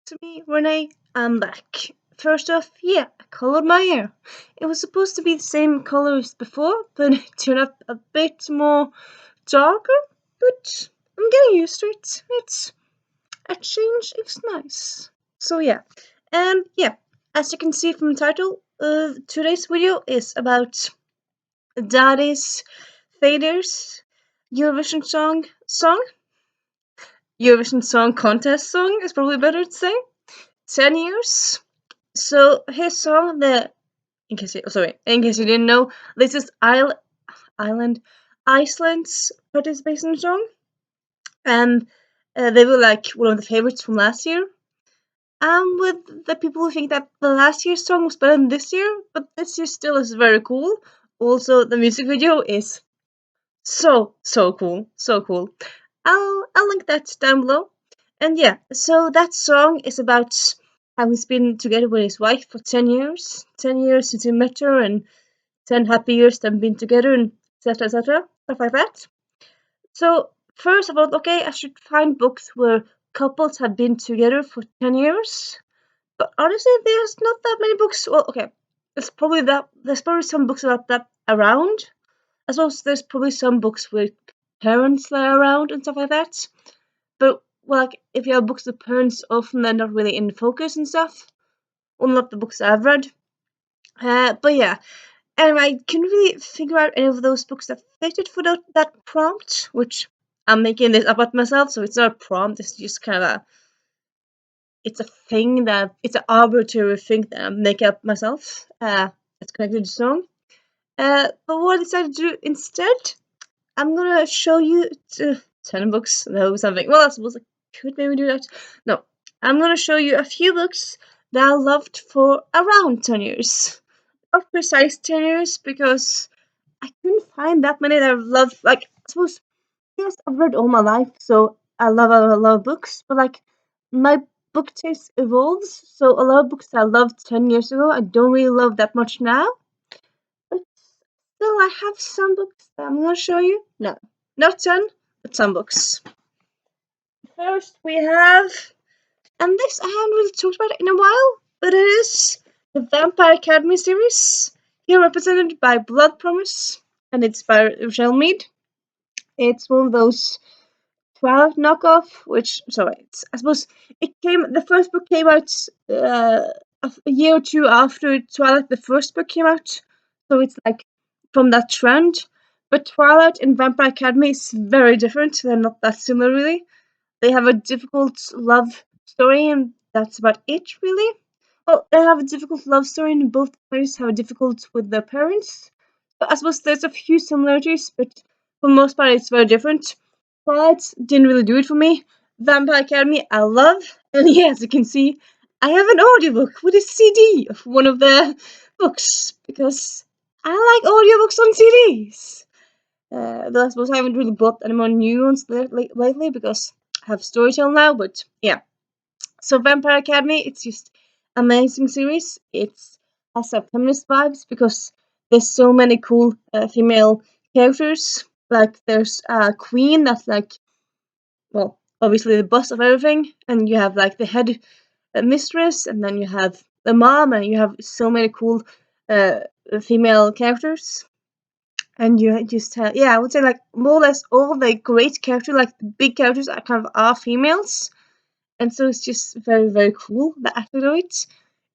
To me, Renee, I'm back. First off, yeah, I colored my hair. It was supposed to be the same color as before, but it turned out a bit more darker, but I'm getting used to it. It's a change, it's nice. So yeah, and yeah, as you can see from the title, today's video is about Dadi's Faders Eurovision Eurovision Song Contest song is probably better to say. 10 years. So his song, in case you didn't know, this is Island Iceland's participation song, and they were like one of the favorites from last year. With the people who think that the last year's song was better than this year, but this year still is very cool. Also, the music video is so cool, so cool. I'll link that down below. And yeah, so that song is about how he's been together with his wife for 10 years. 10 years since he met her, and 10 happy years they've been together, and etc. etc. Stuff like that. So, first of all, okay, I should find books where couples have been together for 10 years. But honestly, there's not that many books. Well, okay, there's probably some books about that around. I suppose there's probably some books with parents that are around and stuff like that. But well, like if you have books with parents, often they're not really in focus and stuff. Well, not the books I've read. But yeah, and I couldn't really figure out any of those books that fitted for that prompt, which I'm making this up myself, so it's not a prompt. It's just kind of it's an arbitrary thing that I make up myself. That's connected to the song. But what I decided to do instead, I'm gonna show you 10 books. No, something. Well, I suppose I could maybe do that. No, I'm gonna show you a few books that I loved for around 10 years. Not precise 10 years, because I couldn't find that many that I've loved. Like, I suppose, yes, I've read all my life, so I love a lot of books, but like, my book taste evolves, so a lot of books I loved 10 years ago, I don't really love that much now. But still, I have some books that I'm gonna show you. No, not 10, but some books. First, we have, and this I haven't really talked about it in a while, but it is the Vampire Academy series. Here represented by Blood Promise, and it's by Rochelle Mead. It's one of those Twilight knockoff, I suppose the first book came out a year or two after Twilight, the first book came out, so it's like from that trend. But Twilight and Vampire Academy is very different. They're not that similar, really. They have a difficult love story, and that's about it, really. Well, they have a difficult love story, and both players have a difficult with their parents. But I suppose there's a few similarities, but for the most part, it's very different. Twilight didn't really do it for me. Vampire Academy, I love, and yeah, as you can see, I have an audiobook with a CD of one of the books, because I like audiobooks on CDs. Though I suppose I haven't really bought any more new ones lately, because I have Storytel now, but yeah. So Vampire Academy, it's just amazing series. It has a feminist vibes, because there's so many cool female characters. Like there's a queen that's like, well, obviously the boss of everything, and you have like the head mistress, and then you have the mom, and you have so many cool female characters. And you just have, yeah, I would say like more or less all the great characters, like the big characters, are females, and so it's just very very cool the aspect of it.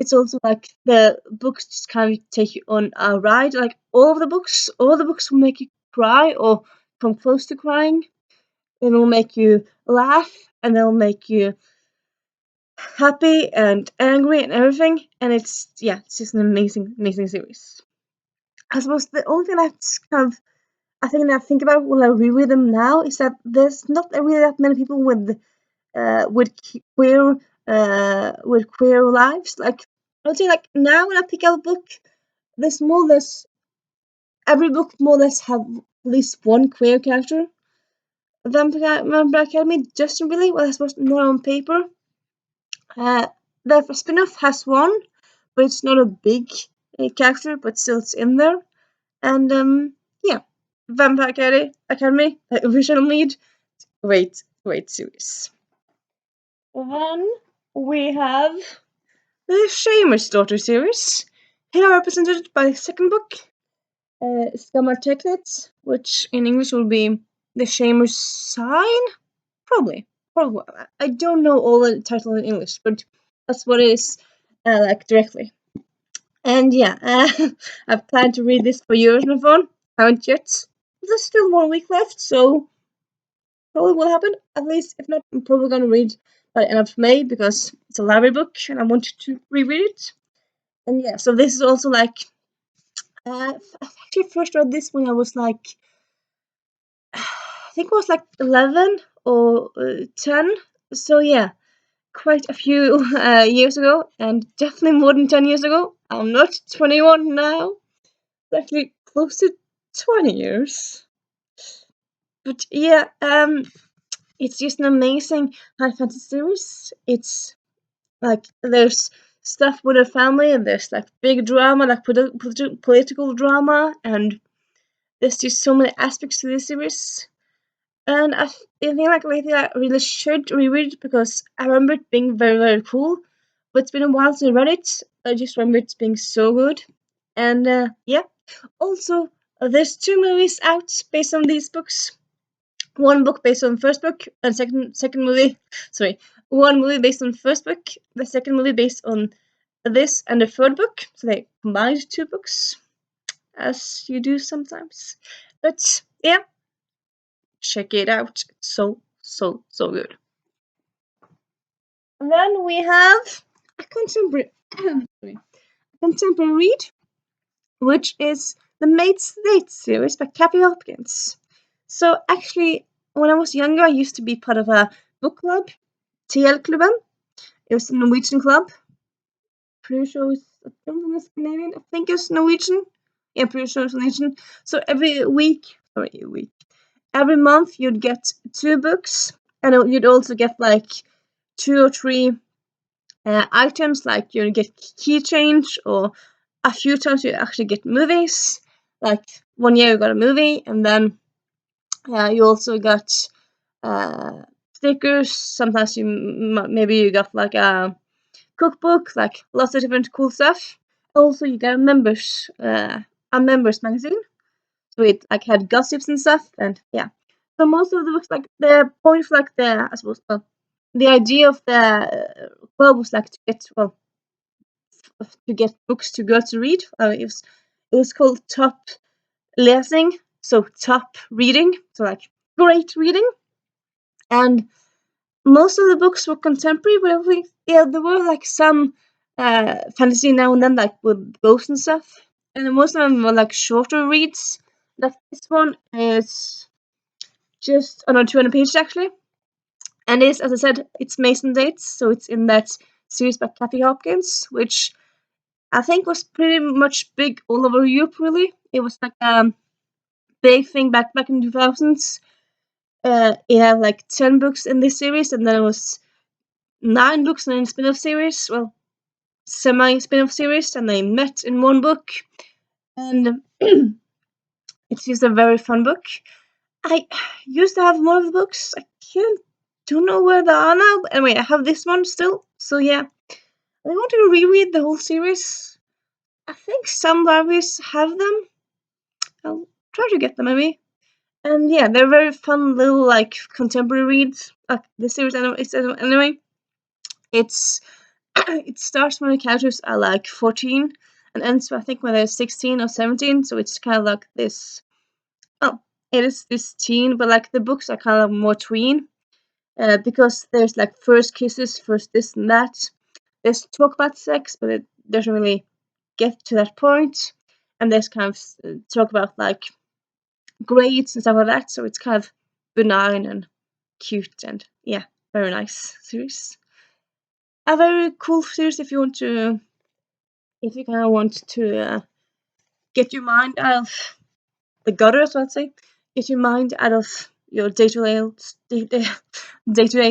It's also like the books just kind of take you on a ride. Like all the books will make you cry or come close to crying. They will make you laugh, and they'll make you happy and angry and everything. And it's just an amazing series. I suppose the only thing that's kind of I think about when I reread them now is that there's not really that many people with queer lives. Like I would say, like now when I pick out a book, there's more or less every book more or less have at least one queer character. Vampire Academy doesn't really. Well, I suppose not on paper. The spin-off has one, but it's not a big character, but still it's in there. And yeah, Vampire Academy, original lead, great series. Then we have the Shamer's Daughter series. Here represented by the second book, Skamarteknet, which in English will be The Shamer's Sign? Probably. I don't know all the title in English, but that's what it is like directly. And yeah, I've planned to read this for years on my phone. Haven't yet. There's still 1 week left, so probably will happen. At least, if not, I'm probably gonna read by the end of May because it's a library book and I wanted to reread it. And yeah, so this is also like I actually first read this when I was like I think it was like 11 or 10. So yeah, quite a few years ago, and definitely more than 10 years ago. I'm not 21 now. It's actually close to 20 years. But yeah, it's just an amazing high fantasy series. It's like there's stuff with a family, and there's like big drama, like political drama, and there's just so many aspects to this series. And I think like lately I really should reread it because I remember it being very, very cool. But it's been a while since I read it. I just remember it being so good. And yeah. Also, there's 2 movies out based on these books. One book based on the first book, and second movie. Sorry, one movie based on the first book. The second movie based on this and the third book. So they combined 2 books, as you do sometimes. But yeah, check it out. It's so good. And then we have a contemporary contemporary read, which is the Maid's Date series by Peggy Hopkins. So actually, when I was younger, I used to be part of a book club, TL-klubben. It was a Norwegian club. Pretty sure I don't think it's Scandinavian. I think it's Norwegian. Yeah, pretty sure it's Norwegian. So every month you'd get 2 books, and you'd also get like 2 or 3 items, like you get keychains, or a few times you actually get movies. Like 1 year you got a movie, and then you also got stickers. Sometimes maybe you got like a cookbook, like lots of different cool stuff. Also, you got a members magazine, so it like had gossips and stuff, and yeah. So most of the books, like the point of like the I suppose the idea of the club was like to get books to girls to read. It was called top lesing, so top reading, so like great reading. And most of the books were contemporary, but I think there were like some fantasy now and then, like with ghosts and stuff. And most of them were like shorter reads. Like this one is just on 200 pages actually. And it's, as I said, it's Mason Dates, so it's in that series by Kathy Hopkins, which I think was pretty much big all over Europe. Really, it was like a big thing back in 2000s. It had like 10 books in this series, and then it was 9 books in a spin-off series. Well, semi spin-off series, and they met in 1 book, and it's just a very fun book. I used to have more of the books. Don't know where they are now, but anyway, I have this one still. So yeah, I wanted to reread the whole series. I think some libraries have them. I'll try to get them maybe. And yeah, they're very fun little like contemporary reads. The series anyway. It's it starts when the characters are like 14 and ends I think when they're 16 or 17. So it's kind of like this. Oh, it is this teen, but like the books are kind of more tween. Because there's like first kisses, first this and that. There's talk about sex, but it doesn't really get to that point. And there's kind of talk about like grades and stuff like that. So it's kind of benign and cute, and yeah, very nice series. A very cool series if you kind of want to get your mind out of the gutter, so I'd say. Get your mind out of your day-to-day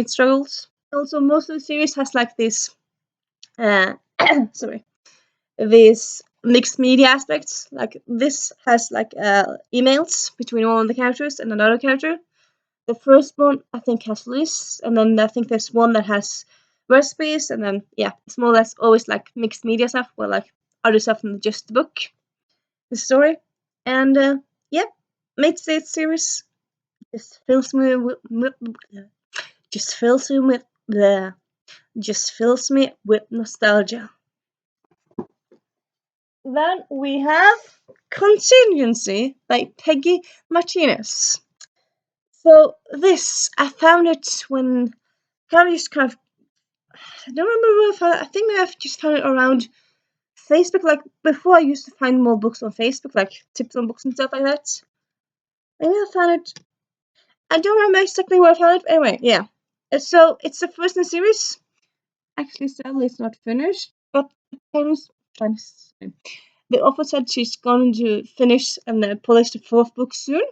struggles. Also, most of the series has like this, sorry, these mixed media aspects. Like this has like emails between one of the characters and another character. The first one I think has lists, and then I think there's one that has recipes, and then it's more or less always like mixed media stuff, or like other stuff than just the book, the story, and Mate State series just fills me with nostalgia. Then we have Contingency by Peggy Martinez. So this, I found it when I just I don't remember where I found it. I think I've just found it around Facebook. Like before, I used to find more books on Facebook, like tips on books and stuff like that. Maybe I found it. I don't remember exactly where I found it. But anyway, yeah. So it's the first in the series. Actually, sadly, it's not finished. But the author said she's going to finish and polish the fourth book soon.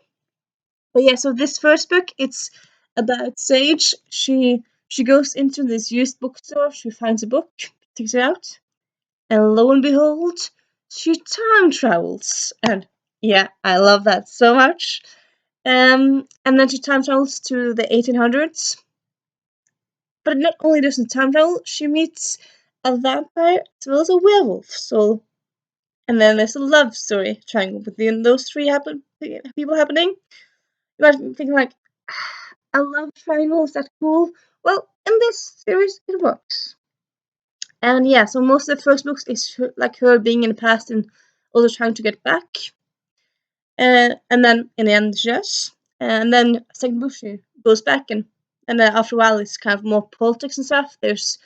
But yeah, so this first book, it's about Sage. She goes into this used bookstore. She finds a book, takes it out, and lo and behold, she time travels. And yeah, I love that so much. And then she time travels to the 1800s. But not only does she time travel, she meets a vampire as well as a werewolf. So, and then there's a love story triangle between those three people happening. You might be thinking like, a love triangle, is that cool? Well, in this series, it works. And yeah, so most of the first books is like her being in the past and also trying to get back. And then in the end, she does. And then second book, she goes back, and then after a while, it's kind of more politics and stuff. This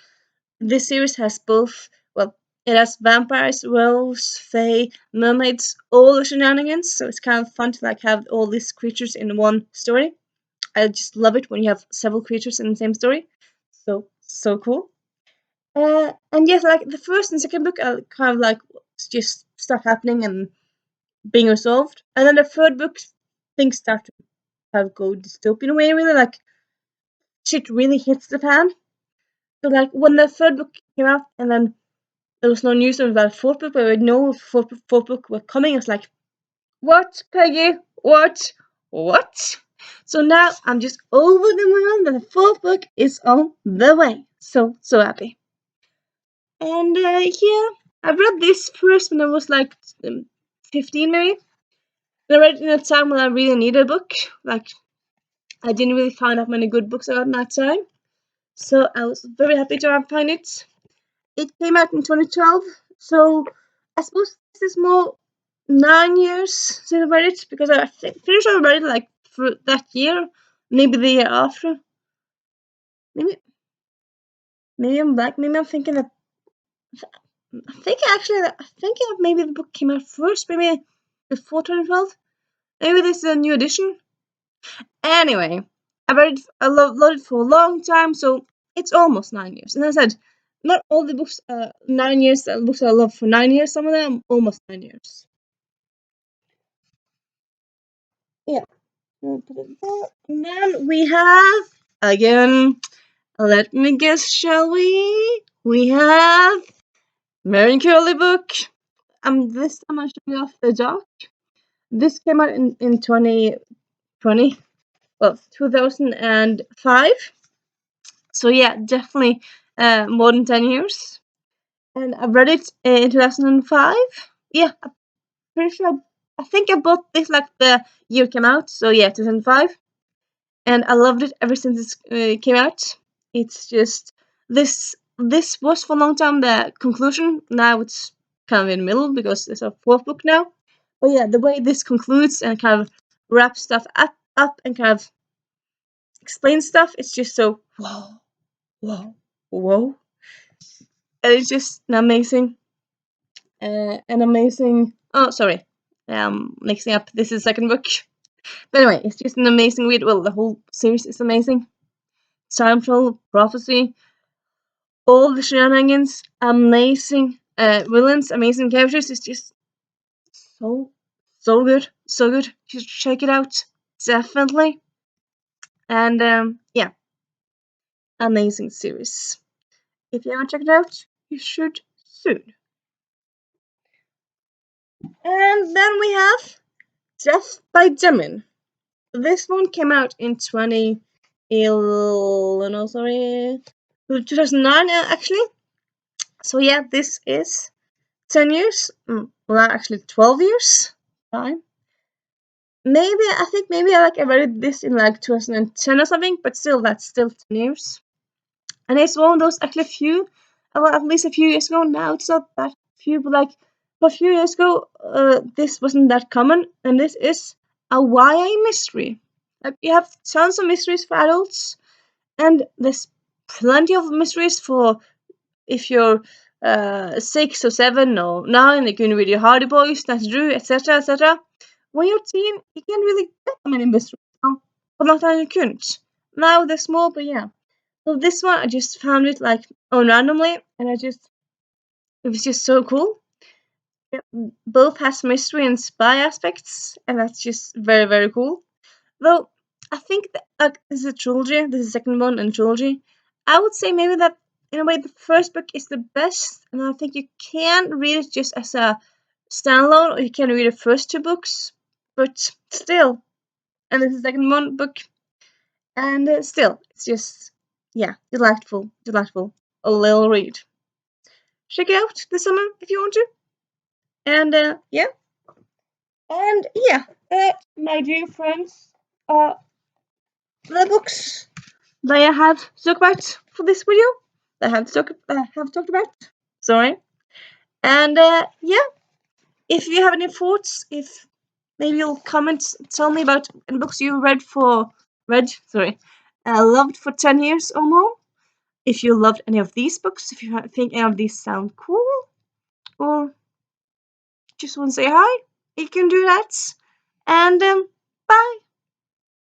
series has both. Well, it has vampires, werewolves, fae, mermaids, all the shenanigans. So it's kind of fun to like have all these creatures in one story. I just love it when you have several creatures in the same story. So cool. And yes, like the first and second book are kind of like just stuff happening and being resolved, and then the third book, things start to kind of go dystopian way. Really, like shit really hits the fan. So like when the third book came out, and then there was no news about the fourth book, but we know fourth book were coming. I was like, what, Peggy? What? So now I'm just over the moon that the fourth book is on the way. So happy. And I read this first when I was like 15 maybe. And I read it in a time when I really needed a book. Like I didn't really find that many good books out in that time. So I was very happy to find it. It came out in 2012. So I suppose this is more 9 years since I read it, because I finished I read it like for that year, maybe the year after. Maybe I'm black. Maybe I'm thinking that. I think maybe the book came out first, maybe before 2012. Maybe this is a new edition. Anyway, I loved it for a long time, so it's almost 9 years. And as I said, not all the books are 9 years. The books I love for 9 years. Some of them almost 9 years. Yeah. And then we have again. Let me guess, shall we? We have Mary Curly book. This time I'm showing off the doc. This came out in 2020, well, 2005. So yeah, definitely more than 10 years. And I read it in 2005. Yeah, I'm pretty sure. I think I bought this like the year it came out. So yeah, 2005. And I loved it ever since it came out. It's just this was for a long time the conclusion. Now it's kind of in the middle because there's a fourth book now. But yeah, the way this concludes and kind of wraps stuff up and kind of explains stuff, it's just so whoa. And it's just an amazing. Oh, sorry, mixing up. This is the second book. But anyway, it's just an amazing read. Well, the whole series is amazing. Time travel, prophecy, all the shenanigans, amazing villains, amazing characters. It's just so good, so good. Just check it out, definitely. And yeah, amazing series. If you haven't checked it out, you should soon. And then we have Death by Demin. This one came out in 2011. No, sorry. 2009 actually. So yeah, this is 10 years. Well, actually 12 years. Time. Maybe I think maybe I read this in like 2010 or something, but still that's still 10 years. And it's one of those actually few, well, at least a few years ago. Now it's not that few, but like a few years ago, this wasn't that common, and this is a YA mystery. Like you have tons of mysteries for adults, and there's plenty of mysteries for if you're 6 or 7 or 9. You can read your Hardy Boys, Nancy Drew, etc., etc. When you're a teen, you can't really get that many mysteries. But not that you couldn't. Now they're small, but yeah. So this one, I just found it like on randomly, and it was just so cool. It both has mystery and spy aspects, and that's just very, very cool. Though I think that this is a trilogy. This is the second one in trilogy. I would say maybe that in a way the first book is the best, and I think you can read it just as a standalone, or you can read the first 2 books. But still, and this is the second one book, and still, it's just yeah, delightful, delightful. A little read. Check it out this summer if you want to. And yeah, and yeah, my dear friends, the books that I have talked about for this video, that have talked about. Sorry. And yeah, if you have any thoughts, if maybe you'll comment, tell me about any books you loved for 10 years or more. If you loved any of these books, if you think any of these sound cool, or just want to say hi, you can do that. And bye.